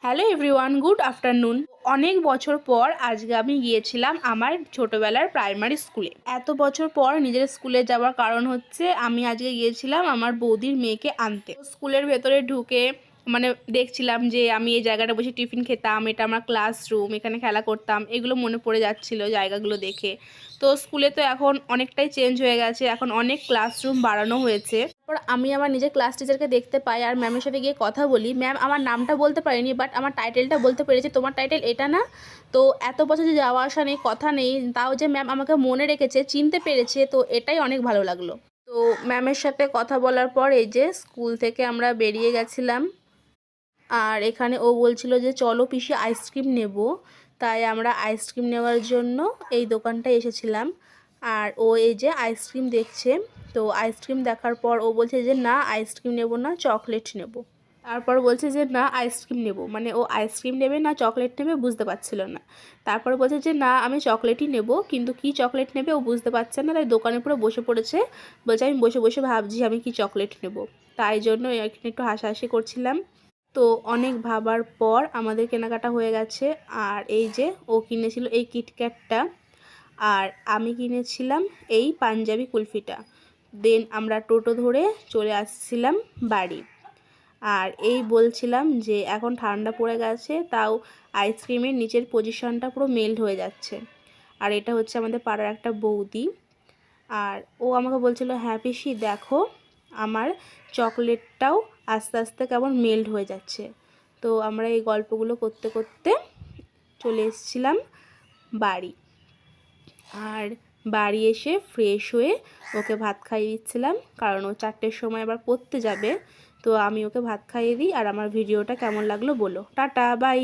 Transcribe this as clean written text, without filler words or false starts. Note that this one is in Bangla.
Hello everyone, good afternoon. অনেক বছর পর আজকে আমি গিয়েছিলাম আমার ছোটোবেলার প্রাইমারি স্কুলে। এত বছর পর নিজের স্কুলে যাওয়ার কারণ হচ্ছে আমি আজকে গিয়েছিলাম আমার বৌদির মেয়েকে আনতে। স্কুলের ভেতরে ঢুকে মানে দেখছিলাম যে আমি এই জায়গাটা বসে টিফিন খেতাম, এটা আমার ক্লাসরুম, এখানে খেলা করতাম, এগুলো মনে পড়ে যাচ্ছিল জায়গাগুলো দেখে। তো স্কুলে তো এখন অনেকটাই চেঞ্জ হয়ে গেছে, এখন অনেক ক্লাসরুম বাড়ানো হয়েছে। তারপর আমি আমার নিজের ক্লাস টিচারকে দেখতে পাই আর ম্যামের সাথে গিয়ে কথা বলি। ম্যাম আমার নামটা বলতে পারেনি, বাট আমার টাইটেলটা বলতে পেরেছে, তোমার টাইটেল এটা না। তো এত বছর যে যাওয়া আসা নেই, কথা নেই, তাও যে ম্যাম আমাকে মনে রেখেছে, চিনতে পেরেছে, তো এটাই অনেক ভালো লাগলো। তো ম্যামের সাথে কথা বলার পর এই যে স্কুল থেকে আমরা বেরিয়ে গেছিলাম। আর এখানে ও বলছিল যে চলো পিসি আইসক্রিম নেব, তাই আমরা আইসক্রিম নেওয়ার জন্য এই দোকানটায় এসেছিলাম। আর ও এই যে আইসক্রিম দেখছে, তো আইসক্রিম দেখার পর ও বলছে যে না আইসক্রিম নেব না, চকলেট নেব। তারপর বলছে যে না আইসক্রিম নেব, মানে ও আইসক্রিম নেবে না চকলেট নেবে বুঝতে পারছিল না। তারপর বলছে যে না আমি চকলেটই নেব, কিন্তু কি চকলেট নেবে ও বুঝতে পারছে না, তাই দোকানে পুরো বসে পড়েছে। বলছে আমি বসে বসে ভাবছি আমি কি চকলেট নেব, তাই জন্য এখানে একটু হাসাহাসি করছিলাম। তো অনেক ভাবার পর আমাদের কেনাকাটা হয়ে গেছে। আর এই যে ও কিনেছিল এই কিটক্যাটটা, আর আমি কিনেছিলাম এই পাঞ্জাবি কুলফিটা। দেন আমরা টোটো ধরে চলে আসছিলাম বাড়ি। আর এই বলছিলাম যে এখন ঠান্ডা পড়ে গেছে, তাও আইসক্রিমের নিচের পজিশনটা পুরো মেল্ট হয়ে যাচ্ছে। আর এটা হচ্ছে আমাদের পাড়ার একটা বৌদি। আর ও আমাকে বলছিল হ্যাঁ পিসি দেখো আমার চকলেটটাও আস্তে আস্তে কেমন মেল্ট হয়ে যাচ্ছে। তো আমরা এই গল্পগুলো করতে করতে চলে এসেছিলাম বাড়ি। আর বাড়ি এসে ফ্রেশ হয়ে ওকে ভাত খাইয়ে দিচ্ছিলাম, কারণ ও 4টের সময় আবার পড়তে যাবে। তো আমি ওকে ভাত খাইয়ে দিই। আর আমার ভিডিওটা কেমন লাগলো বলো। Tata bye.